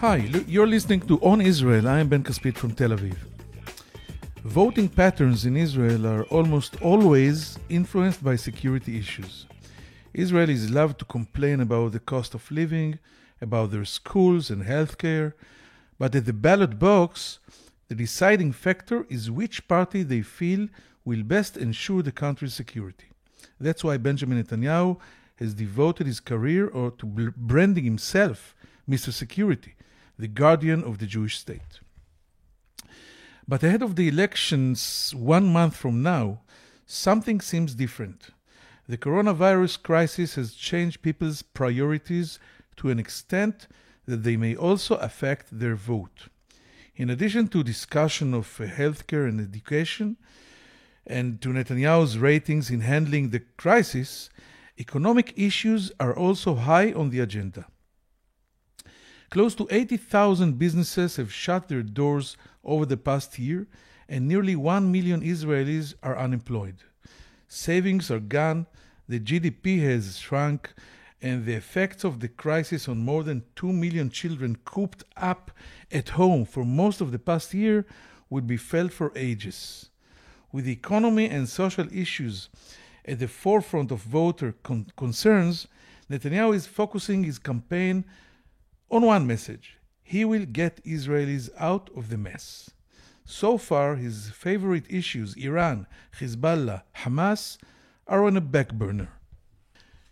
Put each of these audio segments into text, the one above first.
Hi, you're listening to On Israel. I am Ben Caspit from Tel Aviv. Voting patterns in Israel are almost always influenced by security issues. Israelis love to complain about the cost of living, about their schools and healthcare, but at the ballot box, the deciding factor is which party they feel will best ensure the country's security. That's why Benjamin Netanyahu has devoted his career to branding himself Mr. Security, the guardian of the Jewish state. But ahead of the elections 1 month from now, something seems different. The coronavirus crisis has changed people's priorities to an extent that they may also affect their vote. In addition to discussion of healthcare and education, and to Netanyahu's ratings in handling the crisis, economic issues are also high on the agenda. Close to 80,000 businesses have shut their doors over the past year, and nearly 1 million Israelis are unemployed. Savings are gone, the GDP has shrunk, and the effects of the crisis on more than 2 million children cooped up at home for most of the past year would be felt for ages. With the economy and social issues at the forefront of voter concerns, Netanyahu is focusing his campaign on one message: he will get Israelis out of the mess. So far, his favorite issues, Iran, Hezbollah, Hamas, are on a back burner.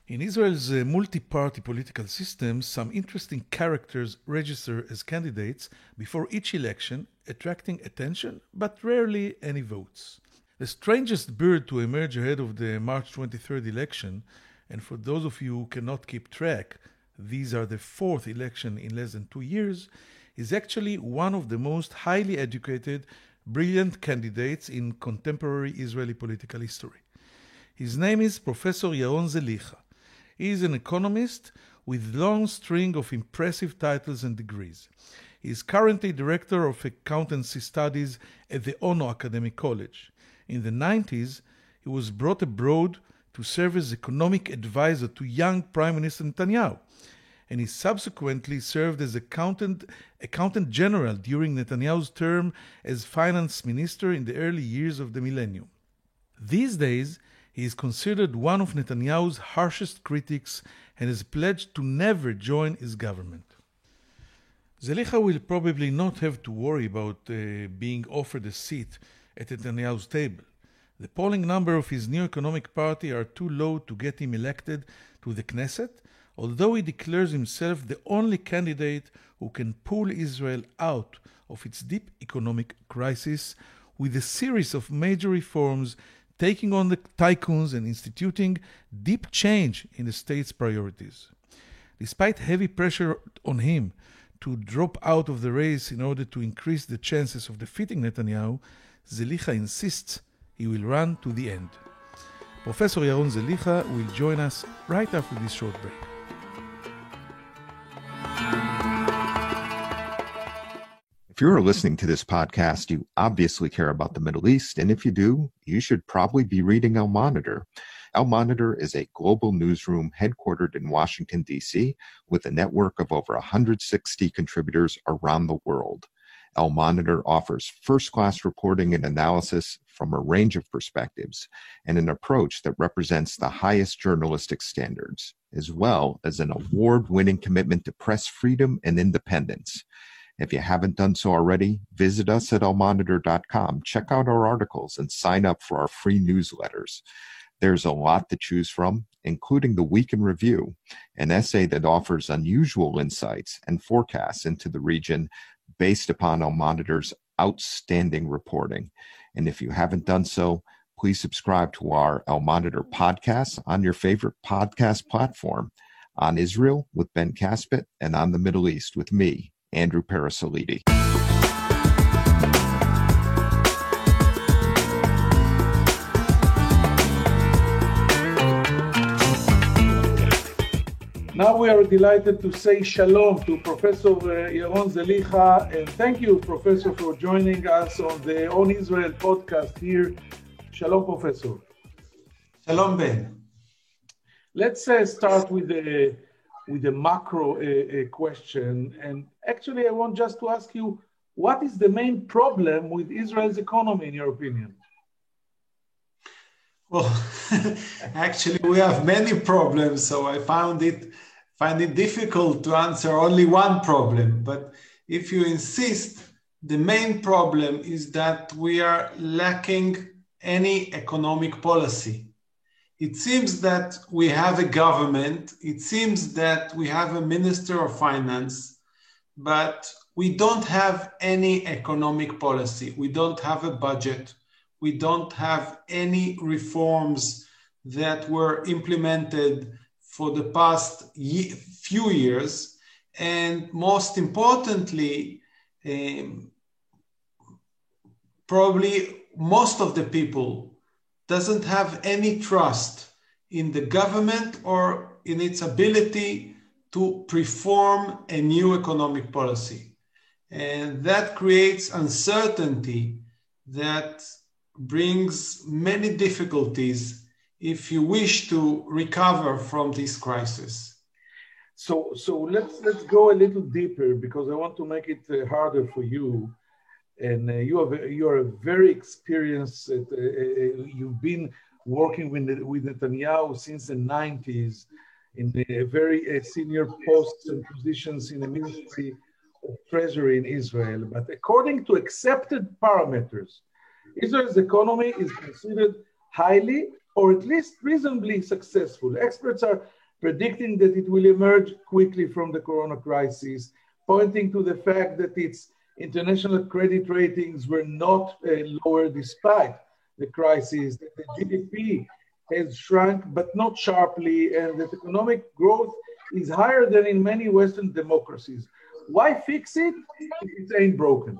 In Israel's multi-party political system, some interesting characters register as candidates before each election, attracting attention, but rarely any votes. The strangest bird to emerge ahead of the March 23rd election, and for those of you who cannot keep track, these are the fourth election in less than 2 years, is actually one of the most highly educated, brilliant candidates in contemporary Israeli political history. His name is Professor Yaron Zelicha. He is an economist with a long string of impressive titles and degrees. He is currently Director of Accountancy Studies at the Ono Academic College. In the 90s, he was brought abroad to serve as economic advisor to young Prime Minister Netanyahu, and he subsequently served as accountant general during Netanyahu's term as finance minister in the early years of the millennium. These days, he is considered one of Netanyahu's harshest critics and has pledged to never join his government. Zelicha will probably not have to worry about being offered a seat at Netanyahu's table. The polling number of his new economic party are too low to get him elected to the Knesset, although he declares himself the only candidate who can pull Israel out of its deep economic crisis with a series of major reforms, taking on the tycoons and instituting deep change in the state's priorities. Despite heavy pressure on him to drop out of the race in order to increase the chances of defeating Netanyahu, Zelicha insists he will run to the end. Professor Yaron Zelicha will join us right after this short break. If you're listening to this podcast, you obviously care about the Middle East, and if you do, you should probably be reading Al Monitor. Al Monitor is a global newsroom headquartered in Washington, D.C., with a network of over 160 contributors around the world. Al Monitor offers first-class reporting and analysis from a range of perspectives and an approach that represents the highest journalistic standards, as well as an award-winning commitment to press freedom and independence. If you haven't done so already, visit us at almonitor.com, check out our articles, and sign up for our free newsletters. There's a lot to choose from, including the Week in Review, an essay that offers unusual insights and forecasts into the region based upon Al Monitor's outstanding reporting. And if you haven't done so, please subscribe to our Al Monitor podcast on your favorite podcast platform, On Israel with Ben Caspit, and On the Middle East with me, Andrew Parasolidi. Now we are delighted to say shalom to Professor Yaron Zelicha, and thank you, Professor, for joining us on the On Israel podcast here. Shalom, Professor. Shalom, Ben. Let's start with the macro question, and Actually, I want just to ask you, what is the main problem with Israel's economy, in your opinion? Well, actually, we have many problems, so I find it difficult to answer only one problem. But if you insist, the main problem is that we are lacking any economic policy. It seems that we have a government, it seems that we have a minister of finance, but we don't have any economic policy. We don't have a budget. We don't have any reforms that were implemented for the past few years. And most importantly, probably most of the people doesn't have any trust in the government or in its ability to perform a new economic policy. And that creates uncertainty that brings many difficulties if you wish to recover from this crisis. So let's go a little deeper, because I want to make it harder for you. And you are a very experienced. You've been working with Netanyahu since the 90s in the very senior posts and positions in the Ministry of Treasury in Israel. But according to accepted parameters, Israel's economy is considered highly, or at least reasonably successful. Experts are predicting that it will emerge quickly from the corona crisis, pointing to the fact that its international credit ratings were not lower despite the crisis, that the GDP has shrunk but not sharply, and that economic growth is higher than in many Western democracies. Why fix it if it ain't broken?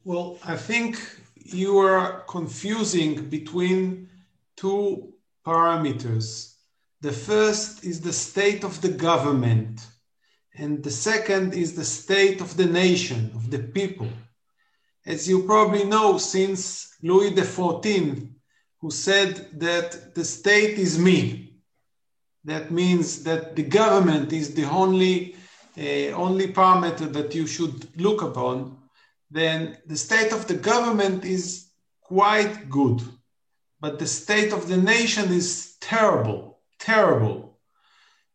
Well, I think you are confusing between two parameters. The first is the state of the government, and the second is the state of the nation, of the people. As you probably know, since Louis XIV, who said that the state is me. That means that the government is the only parameter that you should look upon. Then the state of the government is quite good, but the state of the nation is terrible, terrible.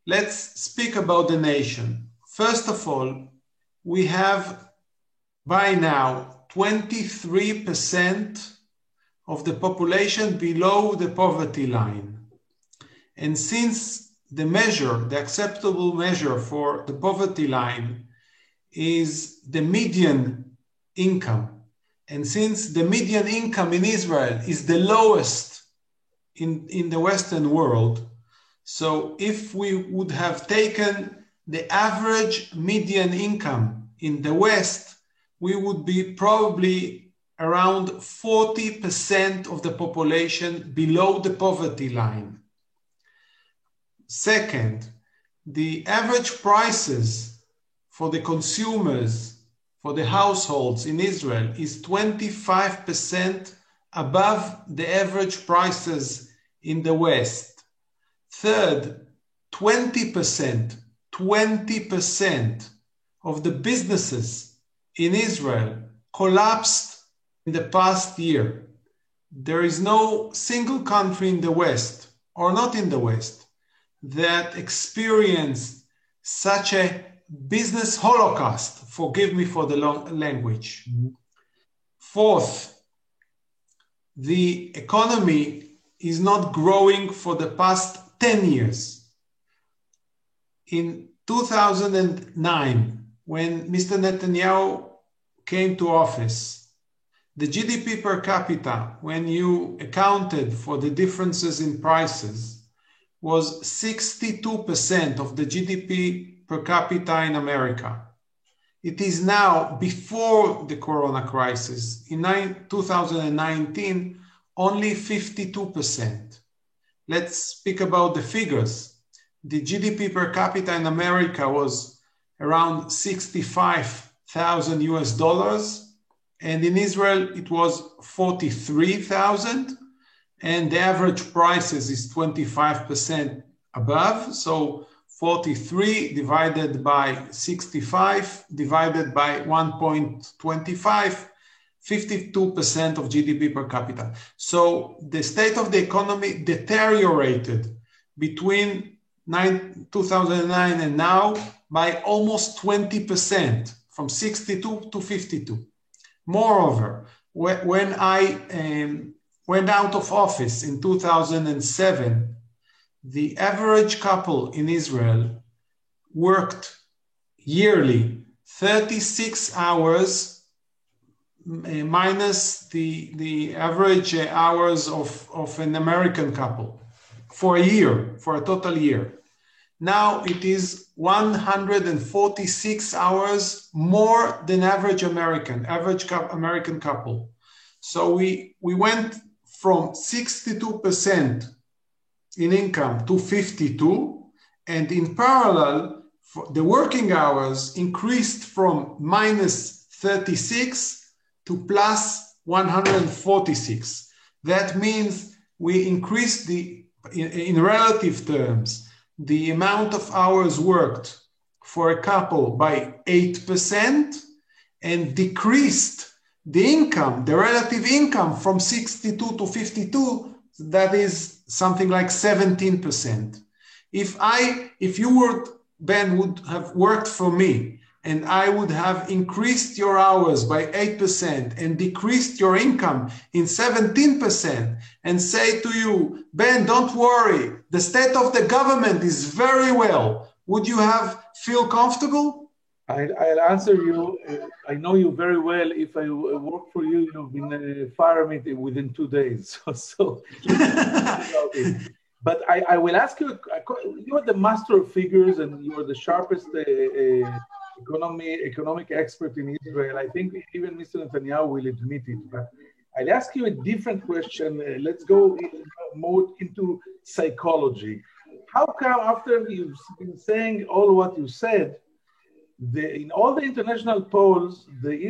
Let's speak about the nation. First of all, we have by now 23% of the population below the poverty line. And since the measure, the acceptable measure for the poverty line is the median income, and since the median income in Israel is the lowest in the Western world, so if we would have taken the average median income in the West, we would be probably around 40% of the population below the poverty line. Second, the average prices for the consumers, for the households in Israel is 25% above the average prices in the West. Third, 20% of the businesses in Israel collapsed in the past year. There is no single country in the West, or not in the West, that experienced such a business holocaust. Forgive me for the long language. Fourth, the economy is not growing for the past 10 years. In 2009, when Mr. Netanyahu came to office, the GDP per capita, when you accounted for the differences in prices, was 62% of the GDP per capita in America. It is now, before the corona crisis, in 2019, only 52%. Let's speak about the figures. The GDP per capita in America was around 65,000 US dollars, and in Israel it was 43,000, and the average prices is 25% above, so 43 divided by 65 divided by 1.25, 52% of GDP per capita. So the state of the economy deteriorated between 2009 and now by almost 20%, from 62 to 52. Moreover, when I went out of office in 2007, the average couple in Israel worked yearly 36 hours minus the average hours of an American couple for a year, for a total year. Now it is 146 hours more than average American couple. So we went from 62% in income to 52, and in parallel, the working hours increased from minus 36 to plus 146. That means we increased in relative terms, the amount of hours worked for a couple by 8% and decreased the income, the relative income from 62 to 52, that is something like 17%. If you would, Ben, would have worked for me and I would have increased your hours by 8% and decreased your income in 17% and say to you, Ben, don't worry, the state of the government is very well, would you have feel comfortable? I'll answer you. I know you very well. If I work for you, you've been fired me within 2 days. But I will ask you, you are the master of figures and you are the sharpest economic expert in Israel. I think even Mr. Netanyahu will admit it. But I'll ask you a different question. Let's go more into psychology. How come after you've been saying all what you said, in all the international polls, the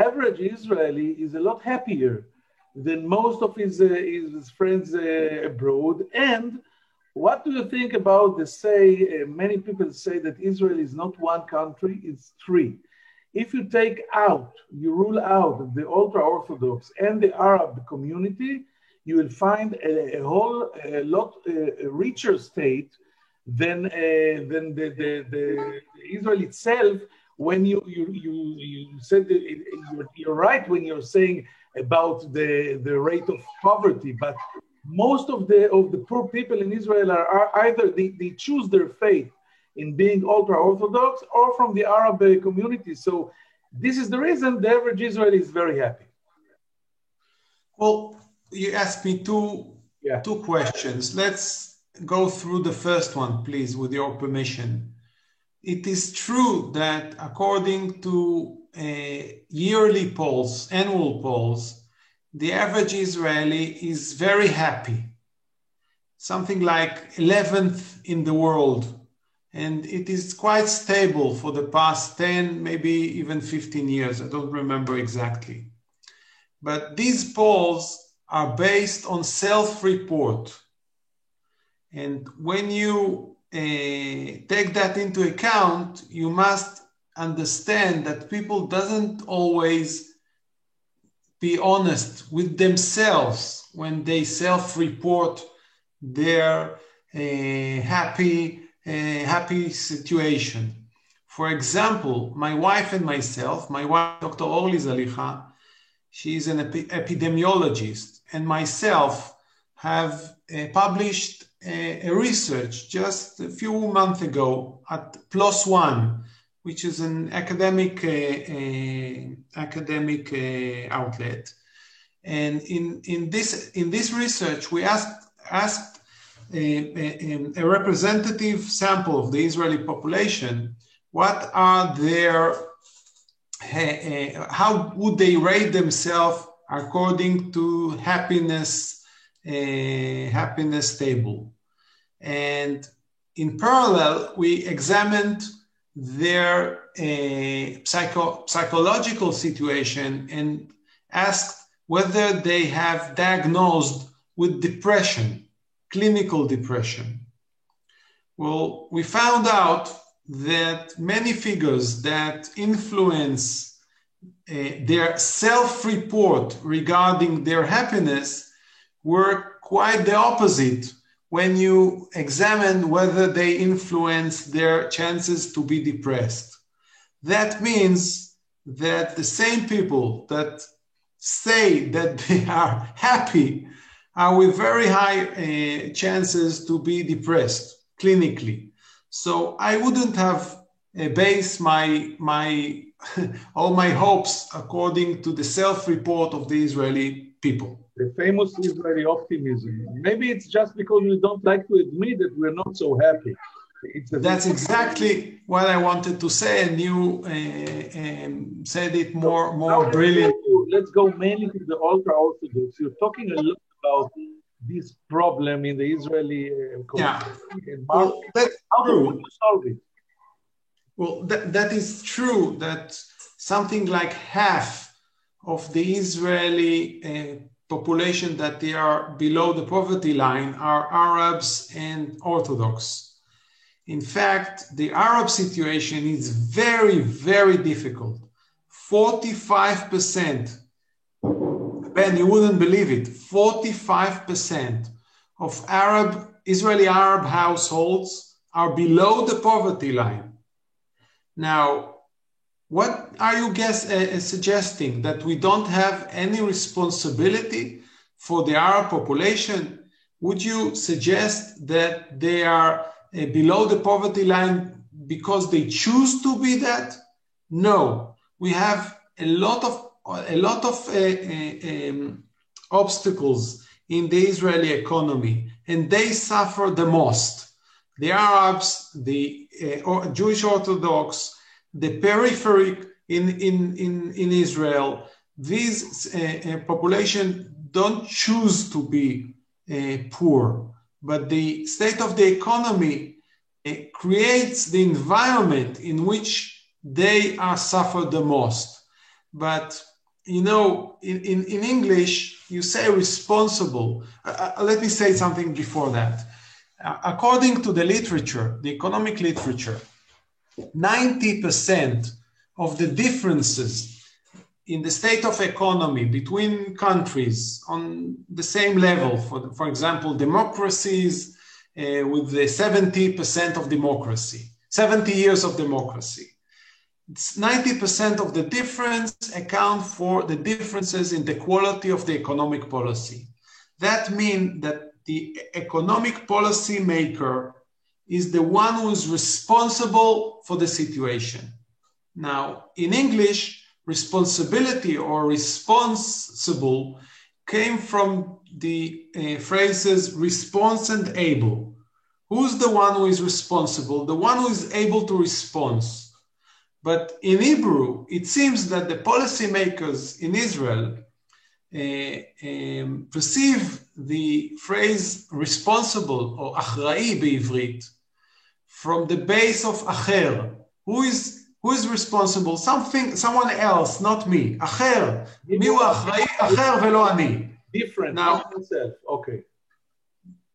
average Israeli is a lot happier than most of his friends abroad? And what do you think about many people say that Israel is not one country, it's three. If you rule out the ultra-Orthodox and the Arab community, you will find a lot richer state than the Israel itself. When you said that you're right when you're saying about the rate of poverty, but most of the poor people in Israel are either they choose their faith in being ultra-Orthodox or from the Arab community. So this is the reason the average Israeli is very happy. Well, you asked me two questions. Let's go through the first one, please, with your permission. It is true that according to yearly polls, annual polls, the average Israeli is very happy, something like 11th in the world. And it is quite stable for the past 10, maybe even 15 years. I don't remember exactly. But these polls are based on self-report. And when you take that into account, you must understand that people doesn't always be honest with themselves when they self-report their happy situation. For example, my wife and myself, my wife, Dr. Orly Zalicha, she's an epidemiologist, and myself have published a research just a few months ago at PLOS ONE, which is an academic outlet. And in this research, we asked a representative sample of the Israeli population, what are their, how would they rate themselves according to happiness table. And in parallel, we examined their psychological situation and asked whether they have diagnosed with depression, clinical depression. Well, we found out that many figures that influence their self-report regarding their happiness were quite the opposite when you examine whether they influence their chances to be depressed. That means that the same people that say that they are happy are with very high chances to be depressed clinically. So I wouldn't have based my all my hopes according to the self-report of the Israeli people. The famous Israeli optimism. Maybe it's just because we don't like to admit that we're not so happy. That's exactly what I wanted to say, and you said it more brilliant. Let's go mainly to the ultra-Orthodox. You're talking a lot about this problem in the Israeli community. Well, that's how true. do you solve it? Well, that is true, that something like half of the Israeli population that they are below the poverty line are Arabs and Orthodox. In fact, the Arab situation is very, very difficult. 45%, Ben, you wouldn't believe it, 45% of Israeli Arab households are below the poverty line. Now, what are you suggesting? That we don't have any responsibility for the Arab population? Would you suggest that they are below the poverty line because they choose to be that? No, we have a lot of obstacles in the Israeli economy, and they suffer the most. The Arabs, the Jewish Orthodox, the periphery in Israel, these population don't choose to be poor, but the state of the economy creates the environment in which they are suffered the most. But you know, in English, you say responsible. Let me say something before that. According to the literature, the economic literature, 90% of the differences in the state of economy between countries on the same level, for example, democracies with the 70% of democracy, 70 years of democracy. It's 90% of the difference account for the differences in the quality of the economic policy. That means that the economic policy maker is the one who is responsible for the situation. Now, in English, responsibility or responsible came from the phrases response and able. Who's the one who is responsible? The one who is able to respond. But in Hebrew, it seems that the policymakers in Israel perceive the phrase responsible or achra'i בעברית from the base of acher. Who is responsible? Someone else, not me. Acher. מי הוא אחראי? אחר ולא אני. Different. Now, myself. Okay.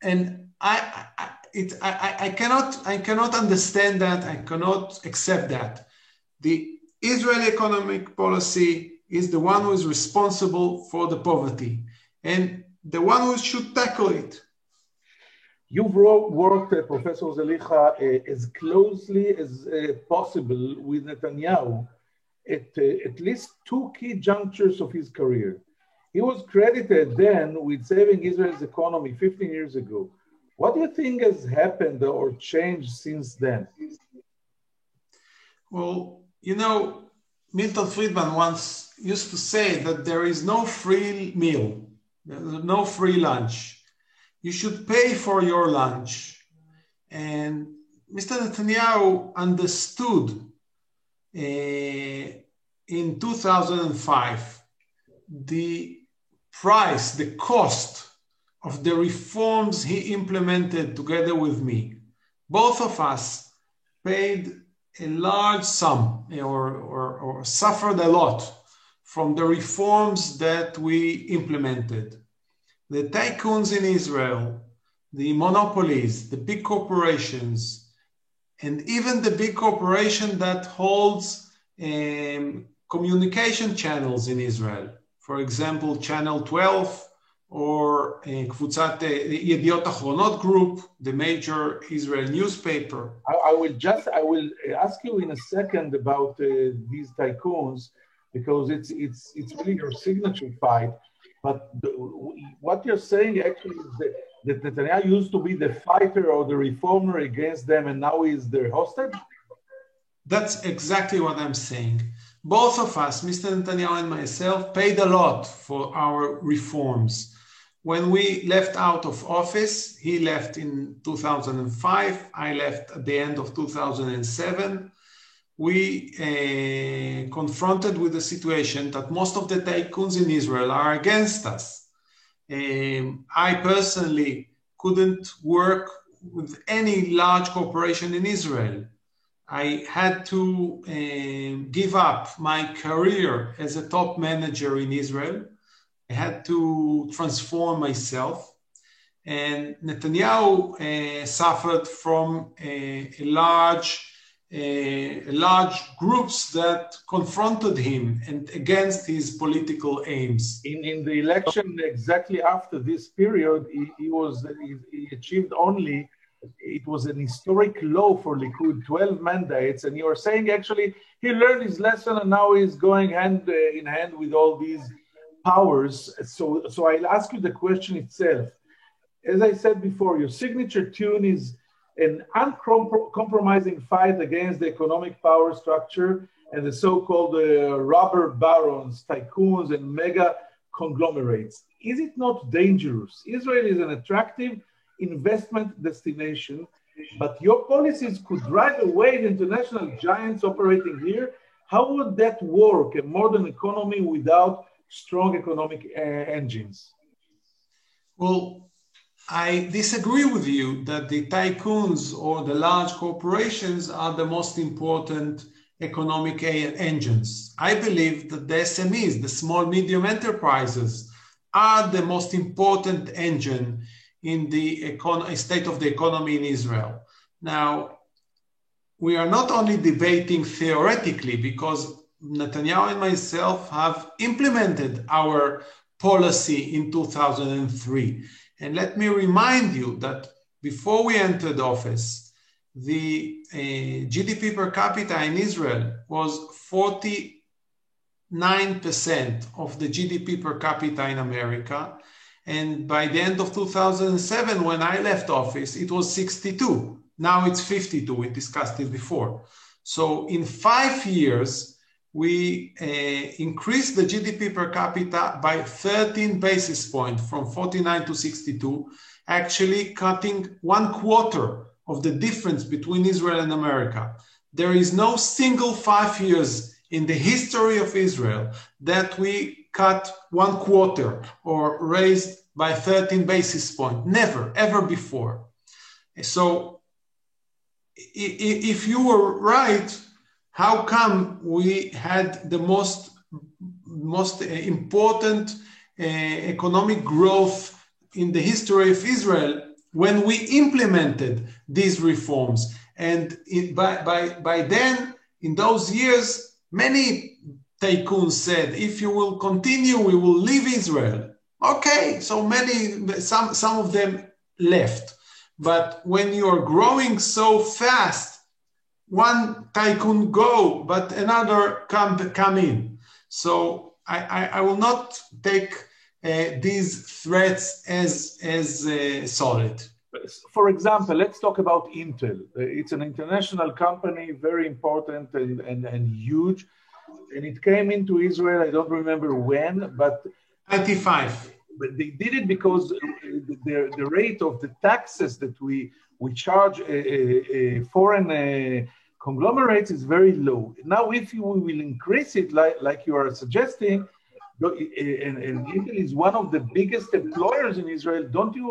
And I cannot understand that. I cannot accept that. The Israeli economic policy is the one who is responsible for the poverty and the one who should tackle it. You've worked, Professor Zelicha, as closely as possible with Netanyahu at least two key junctures of his career. He was credited then with saving Israel's economy 15 years ago. What do you think has happened or changed since then? Well, you know, Milton Friedman once used to say that there is no free meal, no free lunch. You should pay for your lunch. And Mr. Netanyahu understood in 2005 the price, the cost of the reforms he implemented together with me. Both of us paid a large sum or suffered a lot from the reforms that we implemented. The tycoons in Israel the monopolies, the big corporations, and even the big corporation that holds communication channels in Israel. For example, Channel 12 or קבוצת ידיעות אחרונות group, the major Israel newspaper. I will ask you in a second about these tycoons, because it's really your signature fight. But what you're saying actually is that Netanyahu used to be the fighter or the reformer against them, and now he's their hostage? That's exactly what I'm saying. Both of us, Mr. Netanyahu and myself, paid a lot for our reforms. When we left out of office, he left in 2005, I left at the end of 2007. We confronted with the situation that most of the tycoons in Israel are against us. I personally couldn't work with any large corporation in Israel. I had to give up my career as a top manager in Israel. I had to transform myself. And Netanyahu suffered from large groups that confronted him and against his political aims. In the election exactly after this period, he achieved only, it was an historic low for Likud, 12 mandates. And you are saying actually he learned his lesson and now he's going hand in hand with all these powers. So I'll ask you the question itself. As I said before, your signature tune is an uncompromising fight against the economic power structure and the so-called robber barons, tycoons, and mega conglomerates. Is it not dangerous? Israel is an attractive investment destination, but your policies could drive away the international giants operating here. How would that work, a modern economy without strong economic engines? Well, I disagree with you that the tycoons or the large corporations are the most important economic engines. I believe that the SMEs, the small medium enterprises, are the most important engine in the state of the economy in Israel. Now, we are not only debating theoretically, because Netanyahu and myself have implemented our policy in 2003. And let me remind you that before we entered office, the GDP per capita in Israel was 49% of the GDP per capita in America. And by the end of 2007, when I left office, it was 62. Now it's 52. We discussed it before. So in 5 years, we increased the GDP per capita by 13 basis points from 49 to 62, actually cutting 1/4 of the difference between Israel and America. There is no single 5 years in the history of Israel that we cut 1/4 or raised by 13 basis points. Never, ever before. So if you were right, how come we had the most important economic growth in the history of Israel when we implemented these reforms? And by then, in those years, many tycoons said, if you will continue, we will leave Israel. Okay, so some of them left. But when you are growing so fast, one tycoon go, but another come in. So I will not take these threats as solid. For example, let's talk about Intel. It's an international company, very important and huge. And it came into Israel, I don't remember when, but 95. But they did it because the rate of the taxes that we charge foreign conglomerates is very low. Now, if we will increase it like you are suggesting, and Intel is one of the biggest employers in Israel, don't you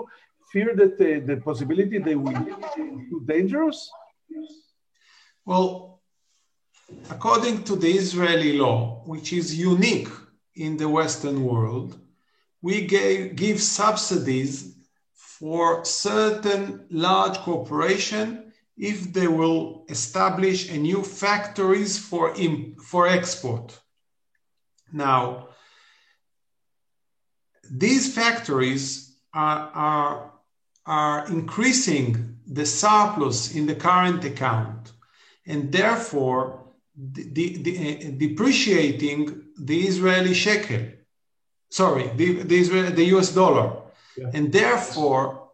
fear that the possibility they will be too dangerous? Well, according to the Israeli law, which is unique in the Western world, we give subsidies for certain large corporation if they will establish a new factories for export. Now, these factories are increasing the surplus in the current account, and therefore depreciating the Israeli shekel. Sorry, the US dollar. Yeah. And therefore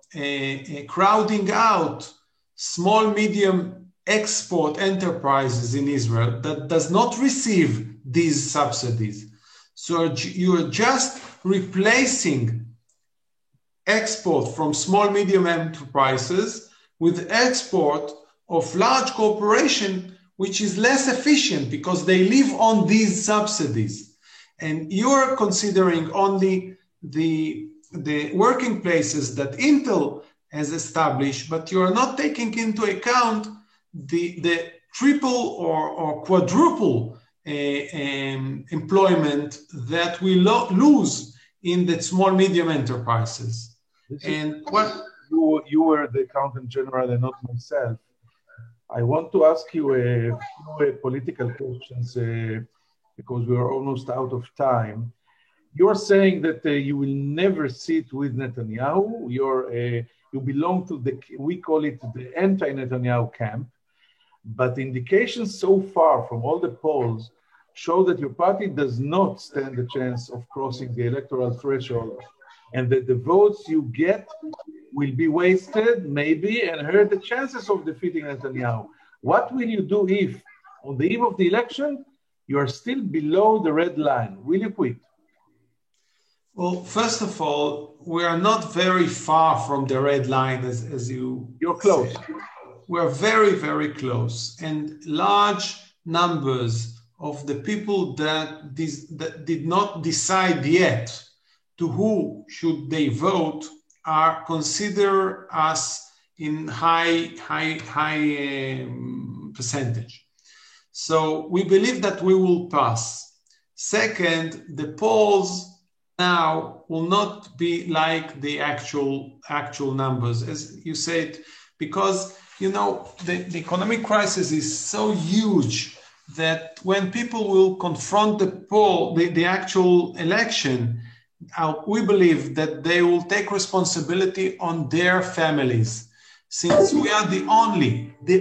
crowding out small, medium export enterprises in Israel that does not receive these subsidies. So you're just replacing export from small, medium enterprises with export of large corporation, which is less efficient because they live on these subsidies. And you're considering only the working places that Intel has established, but you're not taking into account the triple or quadruple employment that we lose in the small medium enterprises. And what you were the accountant general and not myself. I want to ask you a few political questions because we are almost out of time. You're saying that you will never sit with Netanyahu. You belong to we call it the anti-Netanyahu camp. But indications so far from all the polls show that your party does not stand a chance of crossing the electoral threshold, and that the votes you get will be wasted, maybe, and hurt the chances of defeating Netanyahu. What will you do if, on the eve of the election, you are still below the red line? Will you quit? Well, first of all, we are not very far from the red line, as you're close. Said. We're very, very close. And large numbers of the people that did not decide yet to who should they vote are consider us in high percentage. So we believe that we will pass. Second, the polls now will not be like the actual numbers, as you said, because the economic crisis is so huge that when people will confront the actual election, we believe that they will take responsibility on their families, since we are the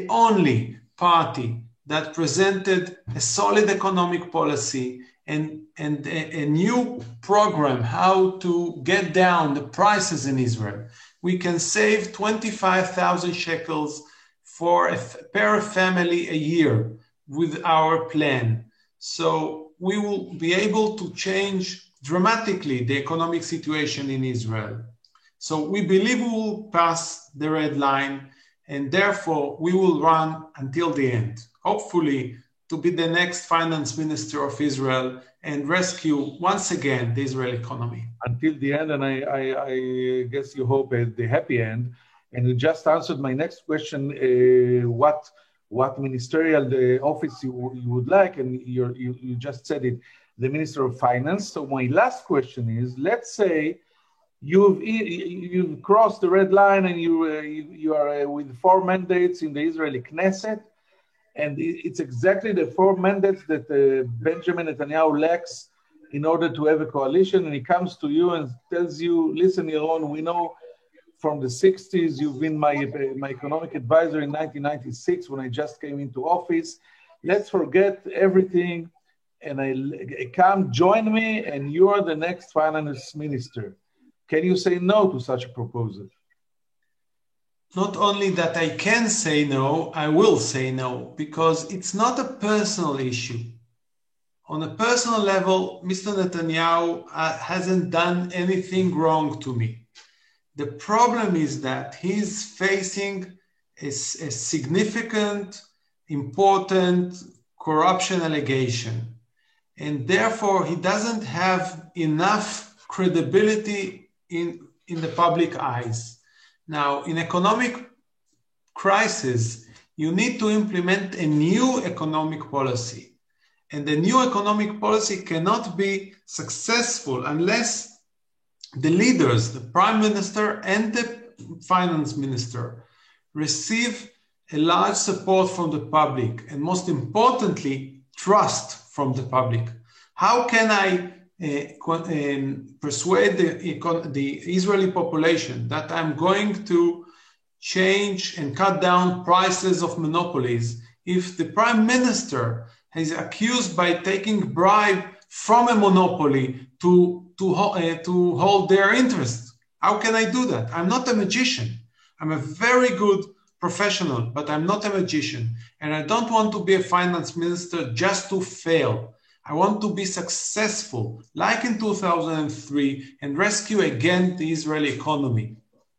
only party that presented a solid economic policy and a new program how to get down the prices in Israel. We can save 25,000 shekels per family a year with our plan. So we will be able to change dramatically the economic situation in Israel. So we believe we will pass the red line, and therefore we will run until the end, hopefully to be the next finance minister of Israel and rescue once again the Israeli economy. Until the end, and I guess you hope at the happy end. And you just answered my next question, what ministerial office you would like, and you just said it, the Minister of Finance. So my last question is, let's say you've crossed the red line and you are with 4 mandates in the Israeli Knesset, and it's exactly the 4 mandates that Benjamin Netanyahu lacks in order to have a coalition, and he comes to you and tells you, listen, Yaron, we know from the 60s, you've been my economic advisor in 1996 when I just came into office. Let's forget everything and come join me, and you are the next finance minister. Can you say no to such a proposal? Not only that I can say no, I will say no, because it's not a personal issue. On a personal level, Mr. Netanyahu hasn't done anything wrong to me. The problem is that he's facing a significant, important corruption allegation, and therefore he doesn't have enough credibility in the public eyes. Now, in economic crisis, you need to implement a new economic policy. And the new economic policy cannot be successful unless the leaders, the prime minister and the finance minister, receive a large support from the public, and most importantly, trust from the public. How can I persuade the Israeli population that I'm going to change and cut down prices of monopolies if the prime minister is accused by taking bribe from a monopoly to hold their interest? How can I do that? I'm not a magician. I'm a very good professional, but I'm not a magician. And I don't want to be a finance minister just to fail. I want to be successful, like in 2003, and rescue again the Israeli economy.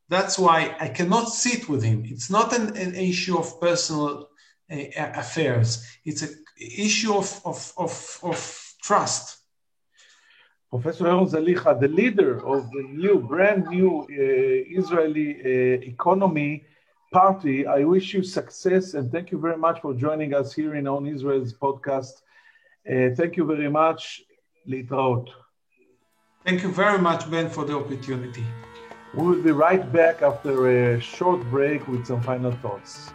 That's why I cannot sit with him. It's not an issue of personal affairs. It's an issue of trust. Professor Yaron Zelicha, the leader of the brand new Israeli economy party, I wish you success and thank you very much for joining us here in On Israel's podcast. Thank you very much. Litraot. Thank you very much, Ben, for the opportunity. We will be right back after a short break with some final thoughts.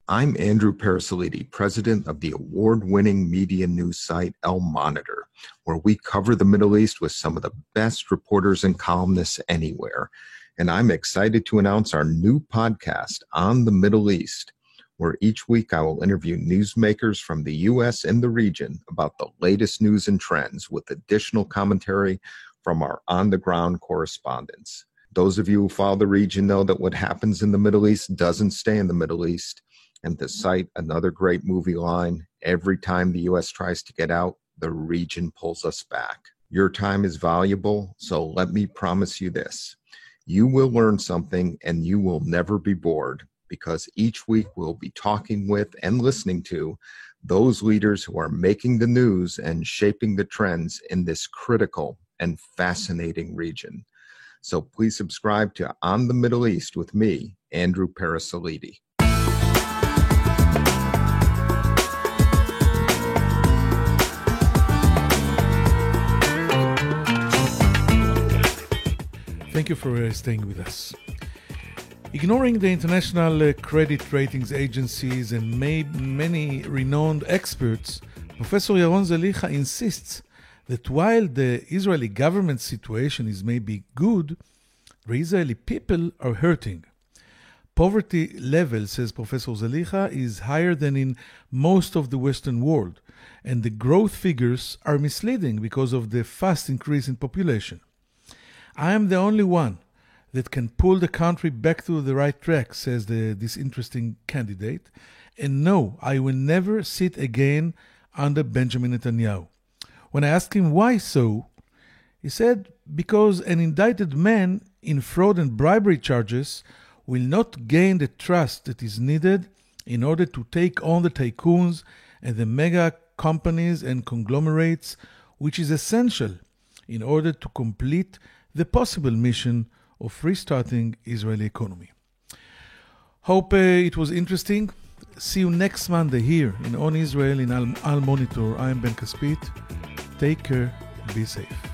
I'm Andrew Parasiliti, president of the award-winning media news site El Monitor, where we cover the Middle East with some of the best reporters and columnists anywhere. And I'm excited to announce our new podcast, On the Middle East, where each week I will interview newsmakers from the U.S. and the region about the latest news and trends with additional commentary from our on-the-ground correspondents. Those of you who follow the region know that what happens in the Middle East doesn't stay in the Middle East. And to cite another great movie line, every time the U.S. tries to get out, the region pulls us back. Your time is valuable, so let me promise you this. You will learn something and you will never be bored, because each week we'll be talking with and listening to those leaders who are making the news and shaping the trends in this critical and fascinating region. So please subscribe to On the Middle East with me, Andrew Parasiliti. Thank you for staying with us. Ignoring the international credit ratings agencies and many renowned experts, Professor Yaron Zelicha insists that while the Israeli government situation is maybe good, the Israeli people are hurting. Poverty level, says Professor Zelicha, is higher than in most of the Western world, and the growth figures are misleading because of the fast increase in population. I am the only one that can pull the country back to the right track, says this interesting candidate. And no, I will never sit again under Benjamin Netanyahu. When I asked him why so, he said, because an indicted man in fraud and bribery charges will not gain the trust that is needed in order to take on the tycoons and the mega companies and conglomerates, which is essential in order to complete the possible mission of restarting Israeli economy. Hope it was interesting. See you next Monday here in On Israel in Al Monitor. I am Ben Caspit. Take care. Be safe.